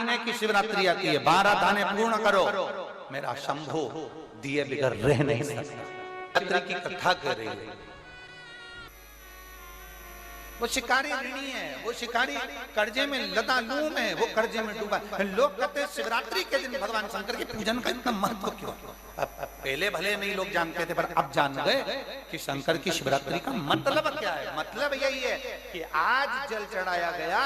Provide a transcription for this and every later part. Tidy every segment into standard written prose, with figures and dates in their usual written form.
महीने की शिवरात्रि आती है, 12 दाने पूर्ण करो, मेरा शंभू दिए बिगर रह नहीं सकता। शिवरात्रि की कथा कर रही है। वो शिकारी ऋणी है, वो शिकारी कर्जे में लदालूम है, वो कर्जे में डूबा। लोग कहते हैं शिवरात्रि के दिन भगवान शंकर के पूजन का इतना महत्व क्यों? पहले भले नहीं लोग जानते थे, पर अब जान गए कि शंकर की शिवरात्रि का मतलब क्या है। मतलब यही है कि आज जल चढ़ाया गया,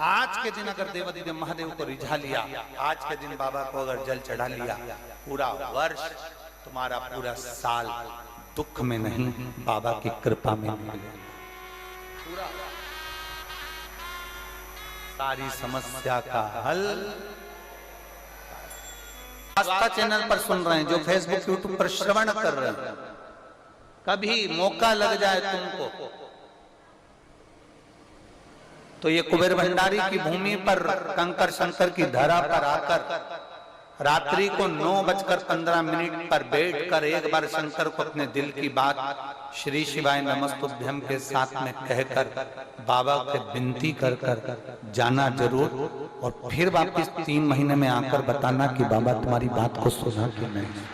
आज के दिन अगर देवादिदेव महादेव को रिझा लिया, आज के दिन बाबा को अगर जल चढ़ा लिया, पूरा वर्ष तुम्हारा पूरा साल दुख में नहीं, बाबा की कृपा में निकलेगा। पूरा सारी समस्या का हल। आस्था चैनल पर सुन रहे हैं, जो फेसबुक यूट्यूब पर श्रवण कर रहे हैं, कभी मौका लग जाए तुमको तो ये कुबेर भंडारी की भूमि पर कंकर शंकर की धरा पर आकर रात्रि को 9:15 पर बैठकर एक बार शंकर को अपने दिल की बात श्री शिवाय नमस्तुभ्यम के साथ में कहकर बाबा के विनती कर जाना जरूर, और फिर वापस 3 महीने में आकर बताना कि बाबा तुम्हारी बात को सुना कि नहीं।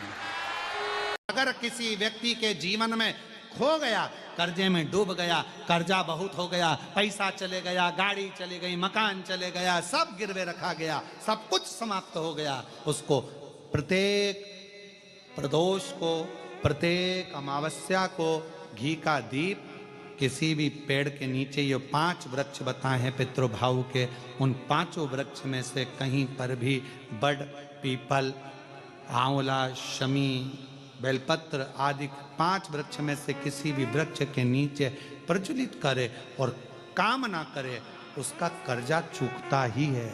अगर किसी व्यक्ति के जीवन में खो गया, कर्जे में डूब गया, कर्जा बहुत हो गया, पैसा चले गया, गाड़ी चली गई, मकान चले गया, सब गिरवे रखा गया, सब कुछ समाप्त हो गया, उसको प्रत्येक प्रदोष को, प्रत्येक अमावस्या को घी का दीप किसी भी पेड़ के नीचे, ये 5 वृक्ष बताए हैं पितृभाव के, उन 5 वृक्ष में से कहीं पर भी बड़, पीपल, आंवला, शमी, बेलपत्र आदि 5 वृक्ष में से किसी भी वृक्ष के नीचे प्रज्वलित करे और कामना करे, उसका कर्जा चूकता ही है।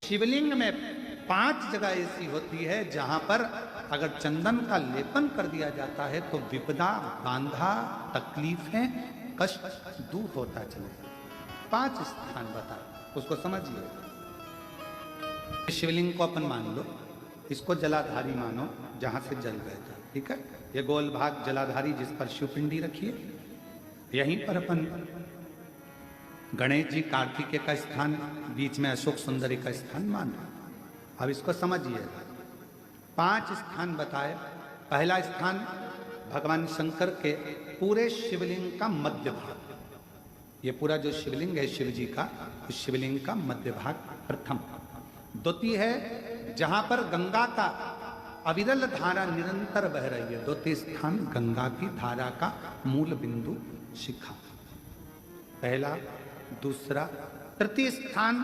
शिवलिंग में 5 जगह ऐसी होती है जहां पर अगर चंदन का लेपन कर दिया जाता है तो विपदा, बांधा, तकलीफें, कष्ट दूर होता चले। 5 स्थान बताए, उसको समझिए। शिवलिंग को अपन मान लो, इसको जलाधारी मानो, जहां से जल बहता, ठीक है। ये गोल भाग जलाधारी जिस पर शिवपिंडी रखिए, यहीं पर अपन गणेश जी, कार्तिकेय का स्थान, बीच में अशोक सुंदरी का स्थान मानो। अब इसको समझिए। 5 स्थान बताए। पहला स्थान भगवान शंकर के पूरे शिवलिंग का मध्य भाग, ये पूरा जो शिवलिंग है शिव जी का, उस शिवलिंग का मध्य भाग प्रथम। द्वितीय है जहां पर गंगा का अविरल धारा निरंतर बह रही है, द्वितीय स्थान गंगा की धारा का मूल बिंदु शिखा, पहला। दूसरा, तृतीय स्थान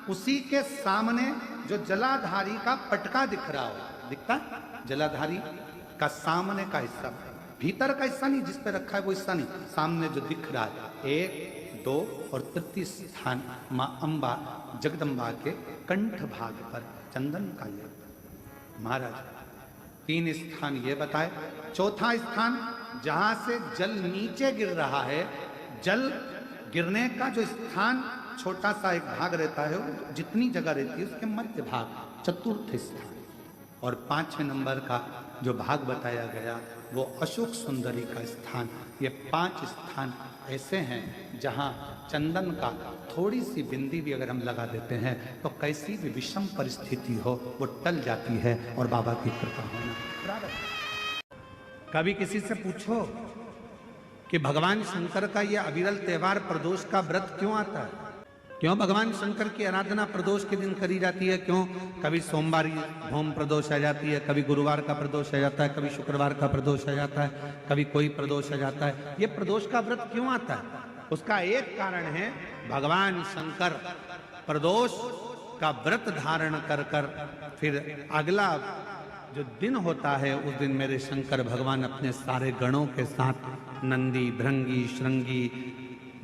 उसी के सामने जो जलाधारी का पटका दिख रहा हो, दिखता है जलाधारी का सामने का हिस्सा, भीतर का हिस्सा नहीं, जिस पे रखा है वो हिस्सा नहीं, सामने जो दिख रहा है। 1, 2 और तृतीय स्थान मां अंबा जगदम्बा के कंठ भाग पर चंदन का लेप। महाराज 3 स्थान ये बताए। चौथा स्थान जहां से जल नीचे गिर रहा है, जल गिरने का जो स्थान छोटा सा एक भाग रहता है, जितनी जगह रहती है उसके मध्य भाग, चतुर्थ स्थान। और 5वें नंबर का जो भाग बताया गया वो अशोक सुंदरी का स्थान। ये 5 स्थान ऐसे हैं जहां चंदन का थोड़ी सी बिंदी भी अगर हम लगा देते हैं तो कैसी भी विषम परिस्थिति हो वो टल जाती है और बाबा की कृपा होना प्रारंभ। कभी किसी से पूछो कि भगवान शंकर का ये अविरल त्योहार प्रदोष का व्रत क्यों आता है, क्यों भगवान शंकर की आराधना प्रदोष के दिन करी जाती है, क्यों कभी सोमवार होम प्रदोष आ जाती है, कभी गुरुवार का प्रदोष आ जाता है, कभी शुक्रवार का प्रदोष आ जाता है, कभी कोई प्रदोष आ जाता है, ये प्रदोष का व्रत क्यों आता है? उसका एक कारण है, भगवान शंकर प्रदोष का व्रत धारण कर फिर अगला जो दिन होता है उस दिन मेरे शंकर भगवान अपने सारे गणों के साथ नंदी, भृंगी, श्रृंगी,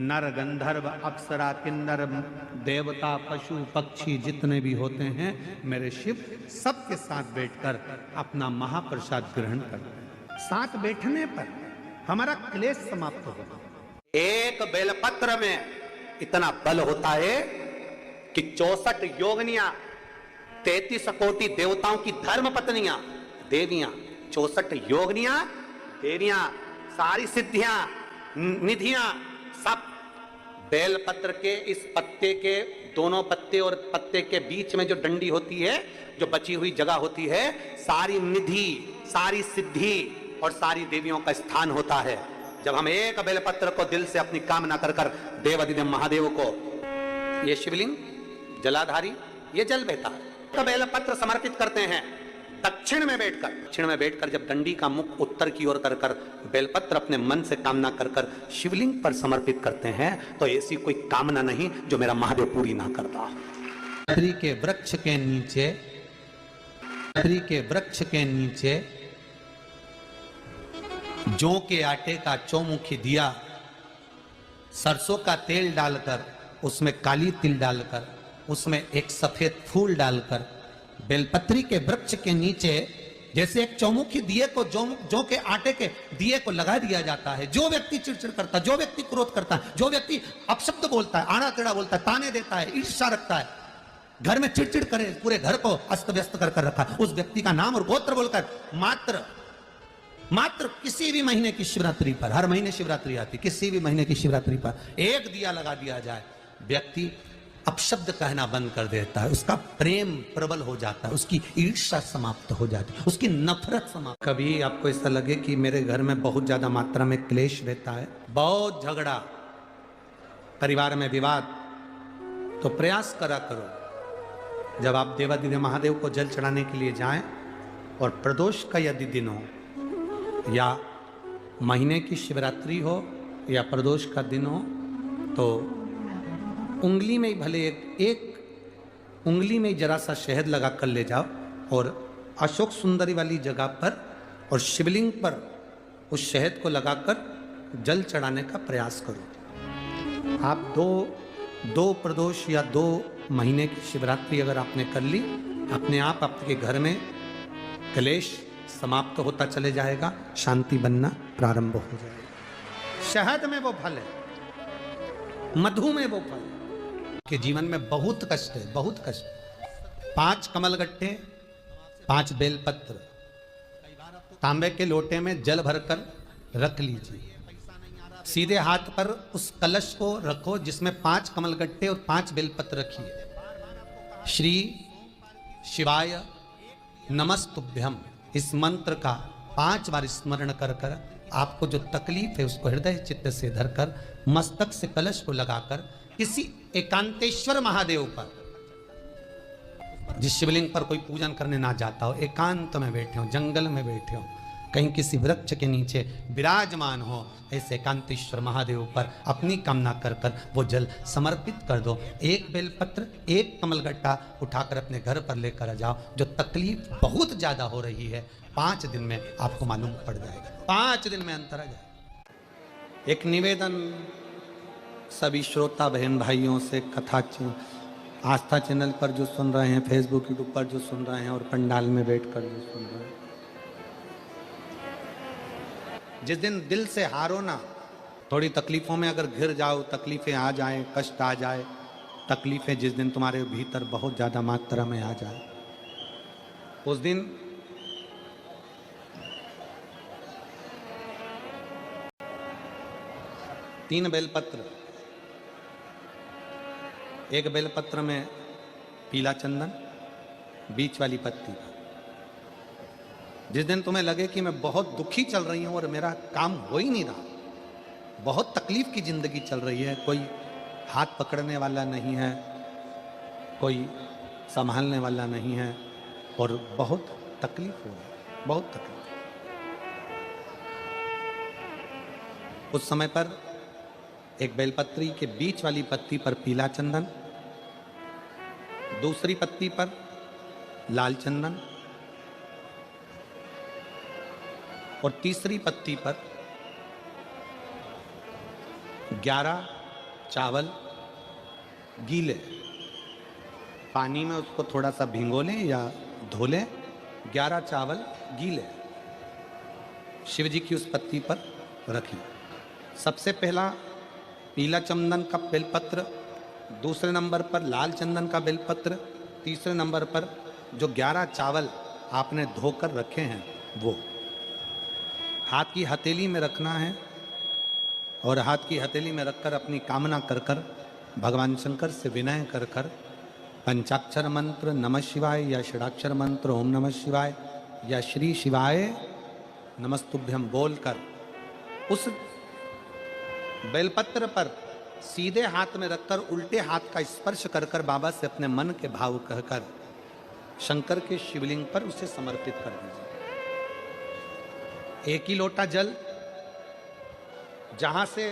नर, गंधर्व, अप्सरा, किन्नर, देवता, पशु, पक्षी जितने भी होते हैं मेरे शिव, सबके साथ बैठकर अपना महाप्रसाद ग्रहण करते हैं। साथ बैठने पर हमारा क्लेश समाप्त होगा। एक बेलपत्र में इतना बल होता है कि 64 योगिनियां, 33 कोटि देवताओं की धर्म पत्नियां, देवियां, 64 योगिनियां, देवियां, सारी सिद्धियां, निधियां, सब बेलपत्र के इस पत्ते के दोनों पत्ते और पत्ते के बीच में जो डंडी होती है, जो बची हुई जगह होती है, सारी निधि, सारी सिद्धि और सारी देवियों का स्थान होता है। जब हम एक बेलपत्र को दिल से अपनी कामना कर कर देवाधिदेव महादेव को, ये शिवलिंग जलाधारी, ये जल बहता है, तो बेलपत्र समर्पित करते हैं दक्षिण में बैठकर जब डंडी का मुख उत्तर की ओर कर कर बेलपत्र अपने मन से कामना कर कर शिवलिंग पर समर्पित करते हैं, तो ऐसी कोई कामना नहीं जो मेरा महादेव पूरी ना करता। बेलपत्री के वृक्ष के नीचे जौ के आटे का चौमुखी दिया, सरसों का तेल डालकर, उसमें काली तिल डालकर, उसमें एक सफेद फूल डालकर बेलपत्री के वृक्ष के नीचे जैसे एक चौमुखी दिए को जौ के आटे के दिए को लगा दिया जाता है। जो व्यक्ति चिड़चिड़ करता है, जो व्यक्ति क्रोध करता है, जो व्यक्ति अपशब्द बोलता है, आड़ा टेढ़ा बोलता है, ताने देता है, ईर्ष्या रखता है, घर में चिड़चिड़ करे, पूरे घर को अस्त व्यस्त कर रखा, उस व्यक्ति का नाम और गोत्र बोलकर मात्र किसी भी महीने की शिवरात्रि पर, हर महीने शिवरात्रि आती, किसी भी महीने की शिवरात्रि पर एक दिया लगा दिया जाए, व्यक्ति अपशब्द कहना बंद कर देता है, उसका प्रेम प्रबल हो जाता है, उसकी ईर्ष्या समाप्त हो जाती है, उसकी नफरत समाप्त। कभी आपको ऐसा लगे कि मेरे घर में बहुत ज्यादा मात्रा में क्लेश रहता है, बहुत झगड़ा, परिवार में विवाद, तो प्रयास करा करो जब आप देवाधिदेव महादेव को जल चढ़ाने के लिए जाएं और प्रदोष का यदि दिन हो या महीने की शिवरात्रि हो या प्रदोष का दिन हो, तो उंगली में ही भले एक उंगली में जरा सा शहद लगा कर ले जाओ और अशोक सुंदरी वाली जगह पर और शिवलिंग पर उस शहद को लगाकर जल चढ़ाने का प्रयास करो। आप दो प्रदोष या 2 महीने की शिवरात्रि अगर आपने कर ली, अपने आप आपके घर में क्लेश समाप्त होता चले जाएगा, शांति बनना प्रारंभ हो जाएगा। शहद में वो फल है, मधु में वो फल है। के जीवन में बहुत कष्ट है, बहुत कष्ट। 5 कमलगट्टे, 5 बेलपत्र तांबे के लोटे में जल भरकर रख लीजिए, सीधे हाथ पर उस कलश को रखो जिसमें 5 कमलगट्टे और 5 बेलपत्र रखिए। श्री शिवाय नमस्तुभ्यम, इस मंत्र का 5 बार स्मरण कर कर आपको जो तकलीफ है उसको हृदय चित्त से धरकर मस्तक से कलश को लगाकर किसी एकांतेश्वर महादेव पर, जिस शिवलिंग पर कोई पूजन करने ना जाता हो, एकांत में बैठे हो, जंगल में बैठे हो, कहीं किसी वृक्ष के नीचे विराजमान हो, ऐसे एकांतेश्वर महादेव पर अपनी कामना कर कर वो जल समर्पित कर दो। एक बेलपत्र, एक कमलगट्टा उठाकर अपने घर पर लेकर आ जाओ। जो तकलीफ बहुत ज्यादा हो रही है 5 दिन में आपको मालूम पड़ जाएगा, 5 दिन में अंतर आ जाएगा। एक निवेदन सभी श्रोता बहन भाइयों से, कथा आस्था चैनल पर जो सुन रहे हैं, फेसबुक यूट्यूब पर जो सुन रहे हैं और पंडाल में बैठकर जो सुन रहे हैं, जिस दिन दिल से हारो ना, थोड़ी तकलीफों में अगर घिर जाओ, तकलीफें आ जाएं, कष्ट आ जाए, तकलीफें जिस दिन तुम्हारे भीतर बहुत ज़्यादा मात्रा में आ जाए, उस दिन तीन बेलपत्र, एक बेलपत्र में पीला चंदन, बीच वाली पत्ती। जिस दिन तुम्हें लगे कि मैं बहुत दुखी चल रही हूं और मेरा काम हो ही नहीं रहा, बहुत तकलीफ की जिंदगी चल रही है, कोई हाथ पकड़ने वाला नहीं है, कोई संभालने वाला नहीं है और बहुत तकलीफ हो रही, बहुत तकलीफ। उस समय पर एक बेलपत्री के बीच वाली पत्ती पर पीला चंदन, दूसरी पत्ती पर लाल चंदन और तीसरी पत्ती पर 11 चावल गीले, पानी में उसको थोड़ा सा भिगो लें या धो लें, 11 चावल गीले शिव जी की उस पत्ती पर रखिए। सबसे पहला पीला चंदन का बेलपत्र, दूसरे नंबर पर लाल चंदन का बेलपत्र, तीसरे नंबर पर जो 11 चावल आपने धोकर रखे हैं वो हाथ की हथेली में रखना है और हाथ की हथेली में रखकर अपनी कामना कर कर भगवान शंकर से विनय कर कर पंचाक्षर मंत्र नमः शिवाय या षडाक्षर मंत्र ओम नमः शिवाय या श्री शिवाय नमस्तुभ्यम बोलकर उस बेलपत्र पर सीधे हाथ में रखकर उल्टे हाथ का स्पर्श कर कर बाबा से अपने मन के भाव कहकर शंकर के शिवलिंग पर उसे समर्पित कर दीजिए। एक ही लोटा जल, जहां से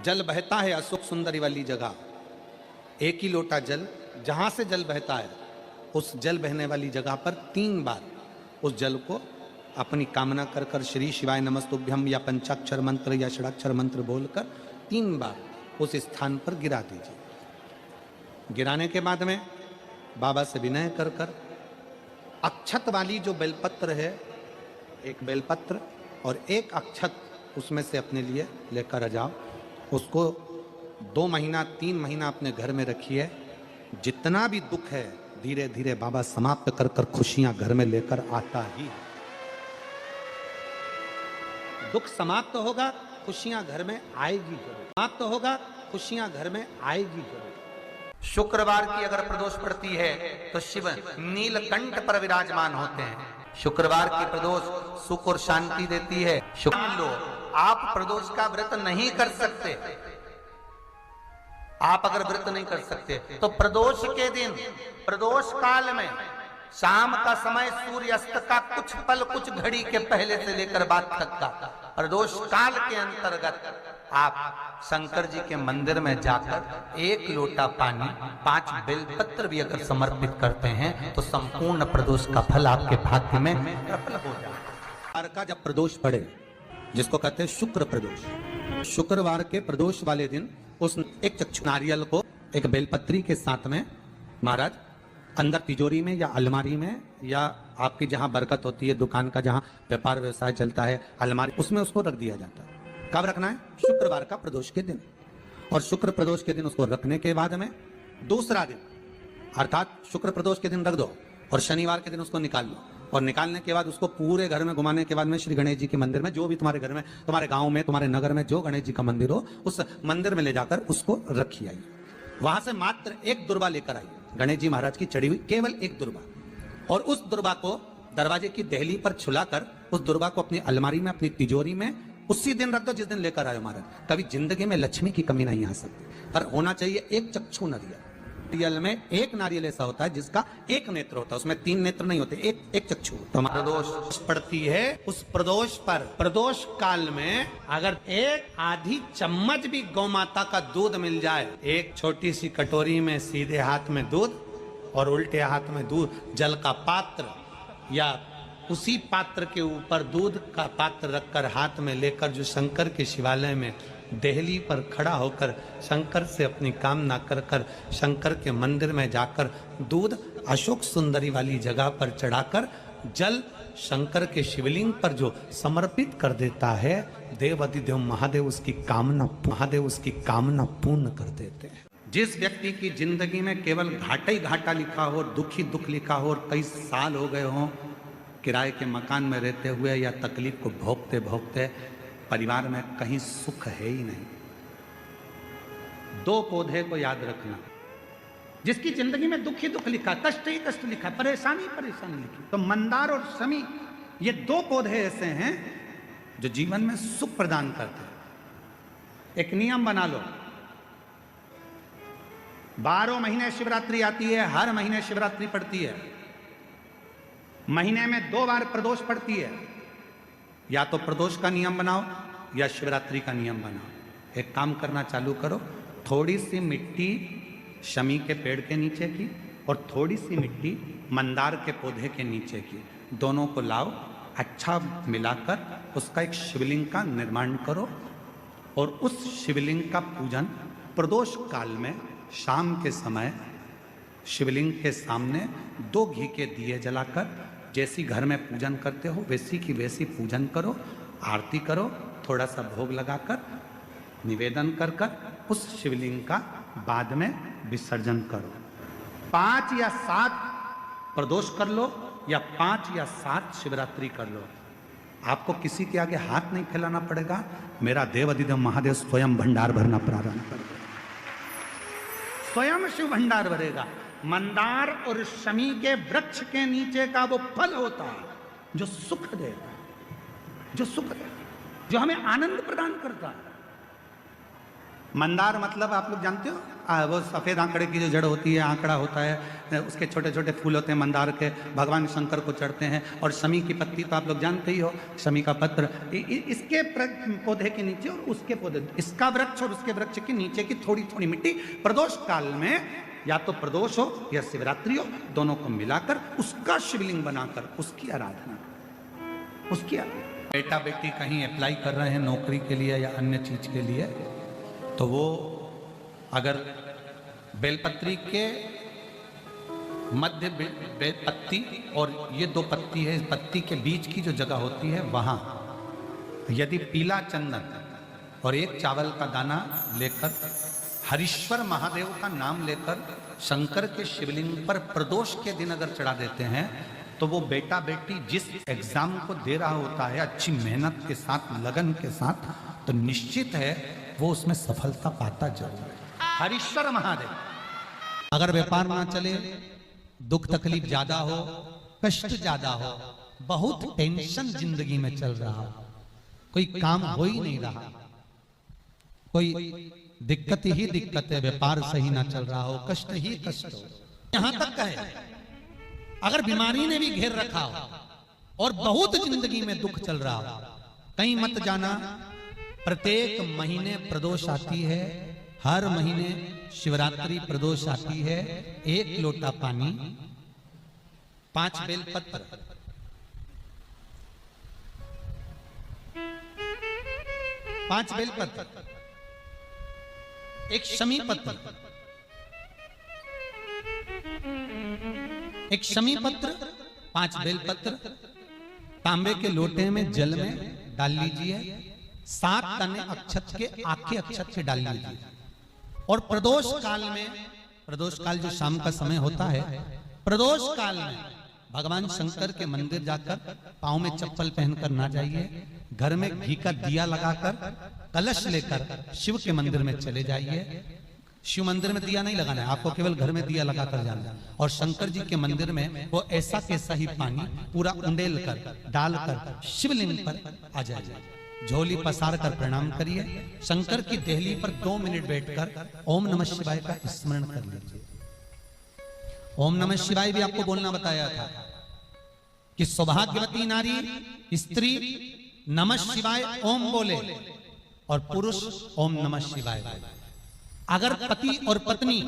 जल बहता है अशोक सुंदरी वाली जगह, एक ही लोटा जल जहां से जल बहता है उस जल बहने वाली जगह पर 3 बार उस जल को अपनी कामना कर कर श्री शिवाय नमस्तुभ्यम या पंचाक्षर मंत्र या षडाक्षर मंत्र बोलकर 3 बार उस स्थान पर गिरा दीजिए। गिराने के बाद में बाबा से विनय कर कर अक्षत वाली जो बेलपत्र है, एक बेलपत्र और एक अक्षत उसमें से अपने लिए लेकर आ जाओ। उसको 2 महीना 3 महीना अपने घर में रखिए। जितना भी दुख है धीरे धीरे बाबा समाप्त कर कर खुशियां घर में लेकर आता ही। दुख समाप्त होगा, खुशियां घर में आएगी जरूर। समाप्त होगा, खुशियां घर में आएगी जरूर। शुक्रवार की अगर प्रदोष पड़ती है तो शिव नीलकंठ पर विराजमान होते हैं। शुक्रवार की प्रदोष सुख और शांति देती है। मान लो आप प्रदोष का व्रत नहीं कर सकते, आप अगर व्रत नहीं कर सकते तो प्रदोष के दिन, प्रदोष काल में शाम का समय सूर्यास्त का कुछ पल, कुछ घड़ी के पहले से लेकर बाद तक का प्रदोष काल के अंतर्गत आप शंकर जी के मंदिर में जाकर 1 लोटा पानी 5 बेलपत्र भी अगर समर्पित करते हैं तो संपूर्ण प्रदोष का फल आपके भाग्य में प्रबल हो जाएगा। का जब प्रदोष पड़े, जिसको कहते हैं शुक्र प्रदोष, शुक्रवार के प्रदोष वाले दिन उस एक चक्षु नारियल को एक बेलपत्री के साथ में महाराज अंदर तिजोरी में या अलमारी में या आपकी जहां बरकत होती है, दुकान का जहां व्यापार व्यवसाय चलता है, अलमारी, उसमें उसको रख दिया जाता है। कब रखना है? शुक्रवार का प्रदोष के दिन। और शुक्र प्रदोष के दिन उसको रखने के बाद में दूसरा दिन अर्थात शुक्र प्रदोष के दिन रख दो और शनिवार के दिन उसको निकाल लो। और निकालने के बाद उसको पूरे घर में घुमाने के बाद में श्री गणेश जी के मंदिर में, जो भी तुम्हारे घर में, तुम्हारे गांव में, तुम्हारे नगर में जो गणेश जी का मंदिर हो, उस मंदिर में ले जाकर उसको रखी आइए। वहां से मात्र 1 दुर्बा लेकर आइए, गणेश जी महाराज की चढ़ी हुई केवल 1 दुर्बा। और उस दुर्बा को दरवाजे की देहली पर छुलाकर उस दुर्बा को अपनी अलमारी में, अपनी तिजोरी में उसी दिन रख दो जिस दिन लेकर आयो महाराज। कभी जिंदगी में लक्ष्मी की कमी नहीं आ सकती। पर होना चाहिए 1 चक्षु नारियल। नारियल में 1 नारियल ऐसा होता है जिसका 1 नेत्र होता है, उसमें 3 नेत्र नहीं होते, एक चक्षु। तो प्रदोष पड़ती है, उस प्रदोष पर प्रदोष काल में अगर 1 आधी चम्मच भी गौ माता का दूध मिल जाए, एक छोटी सी कटोरी में सीधे हाथ में दूध और उल्टे हाथ में दूध, जल का पात्र या उसी पात्र के ऊपर दूध का पात्र रखकर हाथ में लेकर जो शंकर के शिवालय में देहली पर खड़ा होकर शंकर से अपनी कामना कर कर शंकर के मंदिर में जाकर दूध अशोक सुंदरी वाली जगह पर चढ़ाकर जल शंकर के शिवलिंग पर जो समर्पित कर देता है, देवाधिदेव महादेव उसकी कामना पूर्ण कर देते हैं। जिस व्यक्ति की जिंदगी में केवल घाटा ही घाटा लिखा हो, दुख ही दुख लिखा हो और कई साल हो गए हों किराए के मकान में रहते हुए या तकलीफ को भोगते भोगते परिवार में कहीं सुख है ही नहीं, 2 पौधे को याद रखना। जिसकी जिंदगी में दुख ही दुख लिखा, कष्ट ही कष्ट लिखा, परेशानी परेशानी लिखी, तो मंदार और शमी ये 2 पौधे ऐसे हैं जो जीवन में सुख प्रदान करते हैं। एक नियम बना लो, 12 महीने शिवरात्रि आती है, हर महीने शिवरात्रि पड़ती है, महीने में 2 बार प्रदोष पड़ती है। या तो प्रदोष का नियम बनाओ या शिवरात्रि का नियम बनाओ। एक काम करना चालू करो, थोड़ी सी मिट्टी शमी के पेड़ के नीचे की और थोड़ी सी मिट्टी मंदार के पौधे के नीचे की, दोनों को लाओ, अच्छा मिलाकर उसका एक शिवलिंग का निर्माण करो और उस शिवलिंग का पूजन प्रदोष काल में शाम के समय शिवलिंग के सामने 2 घी के दिए जलाकर जैसी घर में पूजन करते हो वैसी की वैसी पूजन करो, आरती करो, थोड़ा सा भोग लगाकर निवेदन कर कर उस शिवलिंग का बाद में विसर्जन करो। 5 या 7 प्रदोष कर लो या 5 या 7 शिवरात्रि कर लो, आपको किसी के आगे हाथ नहीं फैलाना पड़ेगा। मेरा देवाधिदेव महादेव स्वयं भंडार भरना प्रारंभ कर देगा। स्वयं शिव भंडार भरेगा। मंदार और शमी के वृक्ष के नीचे का वो फल होता है जो सुख देगा, जो सुख देगा, जो हमें आनंद प्रदान करता है। मंदार मतलब आप लोग जानते हो, वो सफेद आंकड़े की जो जड़ होती है, आंकड़ा होता है, उसके छोटे छोटे फूल होते हैं मंदार के, भगवान शंकर को चढ़ते हैं। और शमी की पत्ती तो आप लोग जानते ही हो, शमी का पत्र, इसके पौधे के नीचे और उसके पौधे, इसका वृक्ष और उसके वृक्ष के नीचे की थोड़ी थोड़ी मिट्टी प्रदोष काल में, या तो प्रदोष हो या शिवरात्रि हो, दोनों को मिलाकर उसका शिवलिंग बनाकर उसकी आराधना, उसकी बेटा बेटी कहीं अप्लाई कर रहे हैं नौकरी के लिए या अन्य चीज के लिए, तो वो अगर बेलपत्री के मध्य पत्ती और ये दो पत्ती है, इस पत्ती के बीच की जो जगह होती है वहां यदि पीला चंदन और एक चावल का दाना लेकर हरीश्वर महादेव का नाम लेकर शंकर के शिवलिंग पर प्रदोष के दिन अगर चढ़ा देते हैं, तो वो बेटा बेटी जिस एग्जाम को दे रहा होता है अच्छी मेहनत के साथ, लगन के साथ, तो निश्चित है वो उसमें सफलता पाता जरूर है। हरीश्वर महादेव। अगर व्यापार ना चले, दुख तकलीफ ज्यादा हो, कष्ट ज्यादा हो, बहुत टेंशन जिंदगी में चल रहा हो, कोई काम हो ही नहीं रहा, कोई दिक्कत ही दिक्कत है, व्यापार सही ना चल रहा हो, कष्ट ही कष्ट हो, यहां तक का है अगर बीमारी ने भी घेर रखा हो और बहुत जिंदगी में दुख चल रहा हो, कहीं मत जाना। प्रत्येक महीने प्रदोष आती है, हर महीने शिवरात्रि प्रदोष आती है। 1 लोटा पानी, 5 बेलपत्र, 5 बेलपत्र, 1 शमी पत्र, 1 शमी पत्र, 5 बेलपत्र तांबे के लोटे में जल में डाल लीजिए, 7 तने अक्षत के, आखे अक्षत के डाल लीजिए। और प्रदोष काल में, प्रदोष काल जो शाम का समय होता है, प्रदोष काल में भगवान शंकर के मंदिर जाकर पांव में चप्पल पहनकर ना जाइए, घर में घी का दिया लगाकर कलश लेकर शिव के मंदिर में चले जाइए। शिव मंदिर में दिया नहीं लगाना है आपको, केवल घर में दिया लगाकर जाना है। और शंकर जी के मंदिर में वो ऐसा कैसा ही पानी पूरा उंडेल कर डालकर शिवलिंग पर आ जाइए, झोली पसार कर प्रणाम करिए, शंकर की देहली पर 2 मिनट बैठकर ओम नमः शिवाय का स्मरण कर लीजिए। ओम नमः शिवाय भी आपको बोलना बताया था कि सौभाग्यवती नारी स्त्री नमः शिवाय ओम बोले और पुरुष ओम नमः शिवाय बोले। अगर पति और पत्नी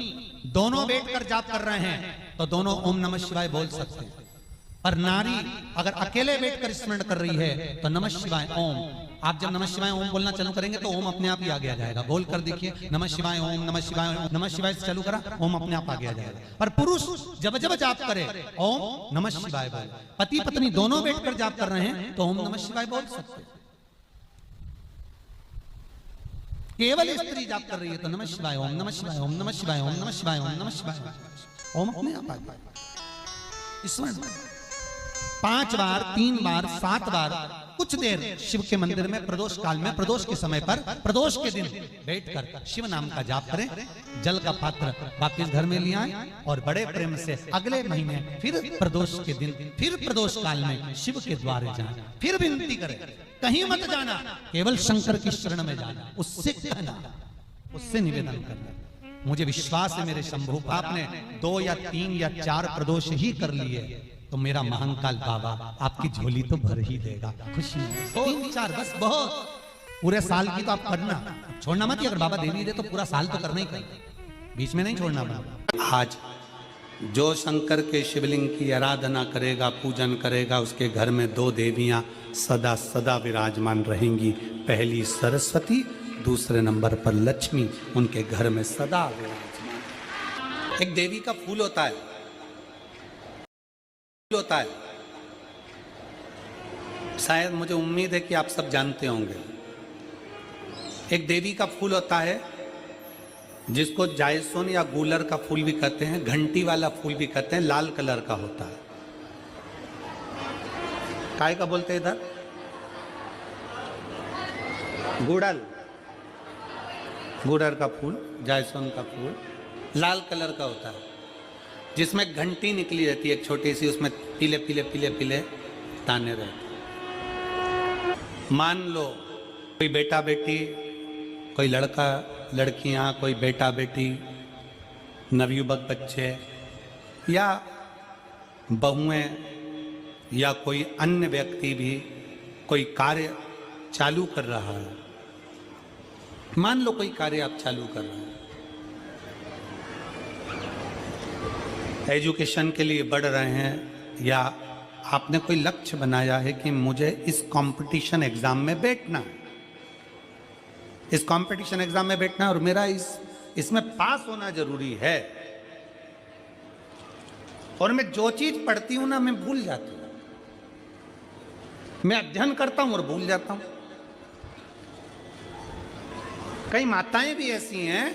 दोनों बैठकर जाप कर रहे हैं तो दोनों ओम नमः शिवाय बोल सकते हैं, पर नारी अगर अकेले बैठकर स्मरण कर रही है तो नमः शिवाय ओम। आप जब नमः शिवाय ओम बोलना चालू करेंगे तो ओम अपने आप ही आगे आ जाएगा। बोल कर देखिए, नमः शिवाय ओम, नमः शिवाय ओम, नमः शिवाय से चालू करा, ओम अपने आप आगे आ जाएगा। पर पुरुष जब जब जाप करे ओम नमः शिवाय बोल, पति पत्नी दोनों बैठकर जाप कर रहे हैं तो ओम नमः शिवाय बोल सकते हैं। केवल स्त्री जाप कर रही है तो नमः शिवाय ओम, नमः शिवाय ओम, नमः शिवाय ओम, नमः शिवाय ओम, नमः शिवाय ओम अपने आप आ जाएगा। स्मरण 5 बार, 3 बार, 7 बार, कुछ देर शिव के मंदिर में प्रदोष काल में, प्रदोष के समय पर, प्रदोष के दिन बैठकर शिव नाम का जाप करें। जल का पात्र वापिस घर में ले आए और बड़े प्रेम से अगले महीने फिर प्रदोष के दिन, फिर प्रदोष काल में शिव के द्वारे जाए, फिर विनती करें, कहीं मत जाना, केवल शंकर की शरण में जाना, उससे कहना, उससे निवेदन करना। मुझे विश्वास है मेरे शंभू, आपने 2 या 3 या 4 प्रदोष ही कर लिए तो मेरा महाकाल बाबा आपकी झोली तो भर ही देगा। खुशी 3-4 बस बहुत, पूरे साल की तो आप करना, छोड़ना मत। अगर बाबा दे भी दे तो पूरा साल तो करना ही करना, बीच में नहीं छोड़ना बाबा। आज जो शंकर के शिवलिंग की आराधना करेगा, पूजन करेगा, उसके घर में 2 देवियां सदा सदा विराजमान रहेंगी। पहली सरस्वती, दूसरे नंबर पर लक्ष्मी उनके घर में सदा विराजमान। एक देवी का फूल होता है, शायद मुझे उम्मीद है कि आप सब जानते होंगे। एक देवी का फूल होता है जिसको जायसोन या गूलर का फूल भी कहते हैं, घंटी वाला फूल भी कहते हैं, लाल कलर का होता है। काय का बोलते हैं इधर? गुड़ल, गुड़र का फूल, जायसोन का फूल, लाल कलर का होता है, जिसमें घंटी निकली रहती है एक छोटी सी, उसमें पीले पीले पीले पीले ताने रहते। मान लो कोई बेटा बेटी, कोई लड़का लड़कियां, कोई बेटा बेटी, नवयुवक बच्चे या बहुएं या कोई अन्य व्यक्ति भी कोई कार्य चालू कर रहा है। मान लो कोई कार्य आप चालू कर रहे हैं, एजुकेशन के लिए बढ़ रहे हैं, या आपने कोई लक्ष्य बनाया है कि मुझे इस कंपटीशन एग्जाम में बैठना है, इस कंपटीशन एग्जाम में बैठना है और मेरा इसमें पास होना जरूरी है, और मैं जो चीज पढ़ती हूं ना मैं भूल जाती हूं, मैं अध्ययन करता हूं और भूल जाता हूं। कई माताएं भी ऐसी हैं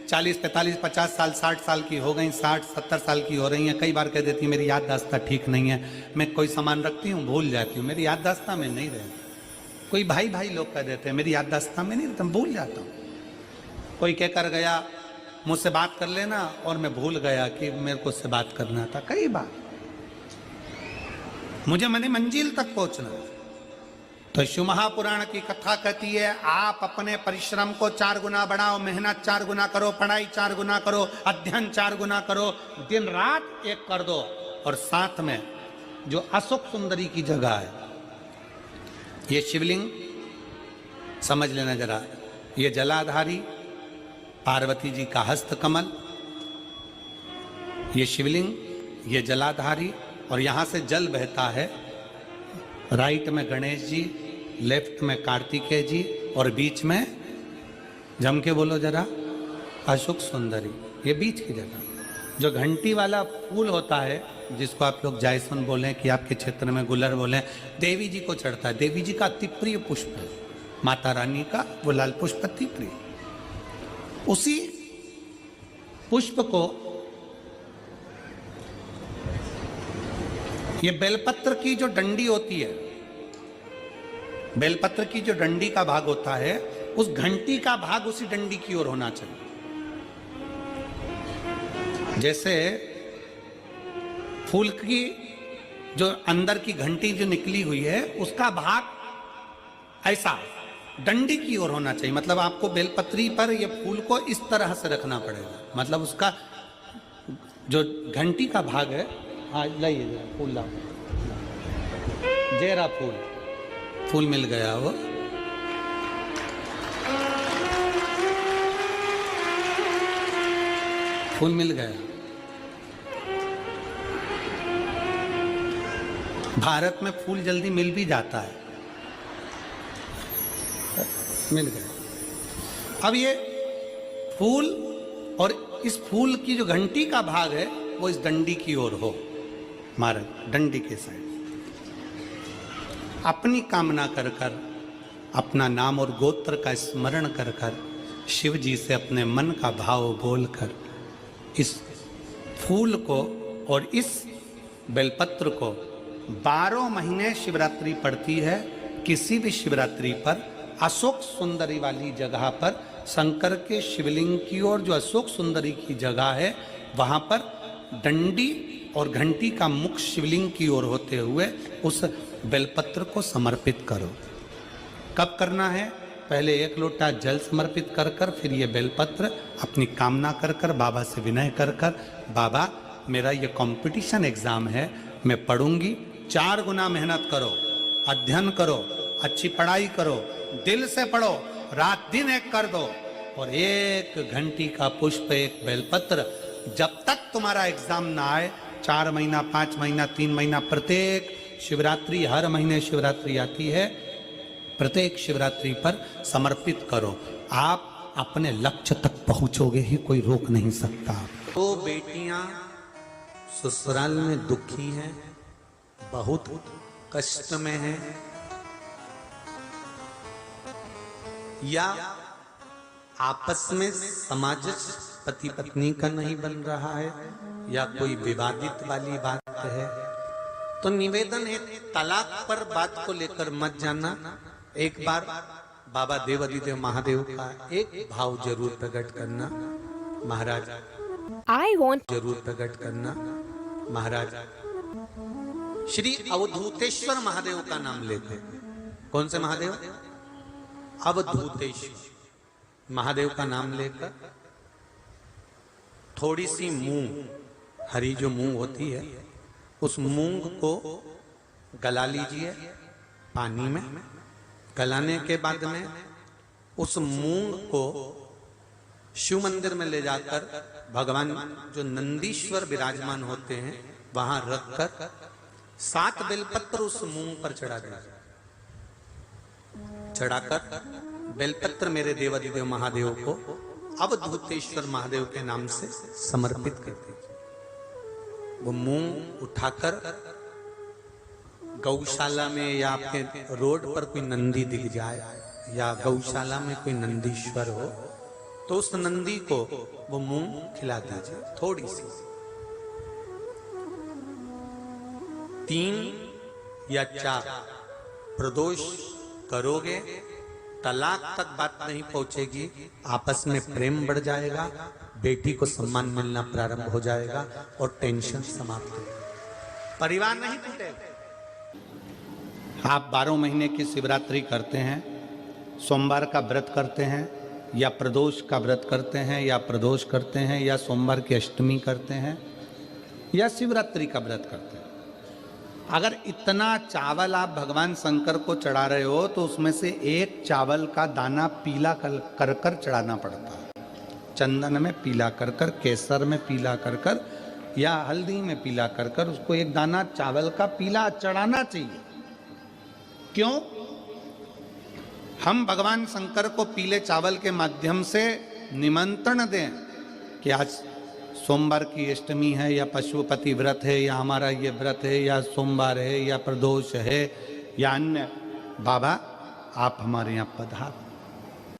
40, 45, 50 साल, 60 साल की हो गई, 60, 70 साल की हो रही हैं, कई बार कह देती मेरी याददाश्त ठीक नहीं है, मैं कोई सामान रखती हूँ भूल जाती हूँ, मेरी याददाश्त में नहीं रहती। कोई भाई लोग कह देते हैं मेरी याददाश्त में नहीं रहता, भूल जाता हूँ। कोई कहकर गया मुझसे बात कर लेना और मैं भूल गया कि मेरे को उससे बात करना था। कई बार मुझे मैंने मंजिल तक पहुंचना। तो शिव महापुराण की कथा कहती है आप अपने परिश्रम को 4 गुना बढ़ाओ, मेहनत 4 गुना करो, पढ़ाई 4 गुना करो, अध्ययन 4 गुना करो, दिन रात एक कर दो। और साथ में जो अशोक सुंदरी की जगह है, ये शिवलिंग समझ लेना जरा, ये जलाधारी पार्वती जी का हस्त कमल, ये शिवलिंग, ये जलाधारी, और यहां से जल बहता है। राइट में गणेश जी, लेफ्ट में कार्तिकेय जी, और बीच में जम के बोलो जरा अशोक सुंदरी। ये बीच की जगह जो घंटी वाला फूल होता है, जिसको आप लोग जायसन बोलें कि आपके क्षेत्र में गुलर बोलें, देवी जी को चढ़ता है। देवी जी का अति प्रिय पुष्प है, माता रानी का वो लाल पुष्प अति प्रिय। उसी पुष्प को ये बेलपत्र की जो डंडी होती है, बेलपत्र की जो डंडी का भाग होता है, उस घंटी का भाग उसी डंडी की ओर होना चाहिए। जैसे फूल की जो अंदर की घंटी जो निकली हुई है, उसका भाग ऐसा डंडी की ओर होना चाहिए। मतलब आपको बेलपत्री पर ये फूल को इस तरह से रखना पड़ेगा, मतलब उसका जो घंटी का भाग है। हाँ लाइए जरा फूल लाओ, जेरा फूल मिल गया वो। फूल मिल गया। भारत में फूल जल्दी मिल भी जाता है, मिल गया। अब ये फूल और इस फूल की जो घंटी का भाग है वो इस डंडी की ओर हो, मारक डंडी के साइड। अपनी कामना कर कर, अपना नाम और गोत्र का स्मरण कर कर, शिव जी से अपने मन का भाव बोलकर इस फूल को और इस बेलपत्र को 12 महीने शिवरात्रि पड़ती है। किसी भी शिवरात्रि पर अशोक सुंदरी वाली जगह पर, शंकर के शिवलिंग की ओर जो अशोक सुंदरी की जगह है, वहां पर डंडी और घंटी का मुख शिवलिंग की ओर होते हुए उस बेलपत्र को समर्पित करो। कब करना है? पहले 1 लोटा जल समर्पित कर कर, फिर ये बेलपत्र अपनी कामना कर कर, बाबा से विनय कर कर, बाबा मेरा ये कंपटीशन एग्जाम है, मैं पढ़ूंगी, 4 गुना मेहनत करो, अध्ययन करो, अच्छी पढ़ाई करो, दिल से पढ़ो, रात दिन एक कर दो, और 1 घंटी का पुष्प, 1 बेलपत्र, जब तक तुम्हारा एग्जाम ना आए, 4 महीना, 5 महीना, 3 महीना, प्रत्येक शिवरात्रि, हर महीने शिवरात्रि आती है, प्रत्येक शिवरात्रि पर समर्पित करो। आप अपने लक्ष्य तक पहुंचोगे ही, कोई रोक नहीं सकता। 2 बेटियां ससुराल में दुखी हैं, बहुत कष्ट में हैं, या आपस में सामंजस्य पति पत्नी का नहीं बन रहा है, या कोई विवादित वाली बात है, तो निवेदन है तलाक पर बात को लेकर मत जाना। एक बार बाबा देव अधिदेव महादेव का एक भाव जरूर प्रकट करना, महाराज I want जरूर प्रकट करना। महाराज श्री अवधूतेश्वर महादेव का नाम लेते। कौन से महादेव? अवधूतेश्वर महादेव का नाम लेकर थोड़ी सी मूंग, हरी जो मूंग होती है, उस मूंग को गला लीजिए पानी में। गलाने के बाद में उस मूंग को शिव मंदिर में ले जाकर भगवान जो नंदीश्वर विराजमान होते हैं वहां रखकर 7 बेलपत्र उस मूंग पर चढ़ा दीजिए। चढ़ाकर बेलपत्र मेरे देवाधिदेव महादेव को अवधूतेश्वर महादेव के नाम से समर्पित कर दीजिए। वो मूंग उठाकर गौशाला में या आपके रोड पर कोई नंदी दिख जाए या गौशाला में कोई नंदीश्वर हो तो उस नंदी को वो मूंग खिला दीजिए थोड़ी सी। 3 या 4 प्रदोष करोगे, तलाक तक बात नहीं पहुंचेगी, आपस में प्रेम बढ़ जाएगा, बेटी को सम्मान मिलना प्रारंभ हो जाएगा और टेंशन समाप्त हो, परिवार नहीं टूटेगा। आप 12 महीने की शिवरात्रि करते हैं, सोमवार का व्रत करते हैं या प्रदोष का व्रत करते हैं या प्रदोष करते हैं या सोमवार की अष्टमी करते हैं या शिवरात्रि का व्रत करते हैं, अगर इतना चावल आप भगवान शंकर को चढ़ा रहे हो तो उसमें से एक चावल का दाना पीला कर कर चढ़ाना पड़ता है। चंदन में पीला कर कर, केसर में पीला कर कर या हल्दी में पीला कर कर उसको एक दाना चावल का पीला चढ़ाना चाहिए। क्यों? हम भगवान शंकर को पीले चावल के माध्यम से निमंत्रण दें कि आज सोमवार की अष्टमी है या पशुपति व्रत है या हमारा ये व्रत है या सोमवार है या प्रदोष है या अन्य, बाबा आप हमारे यहाँ पधारो।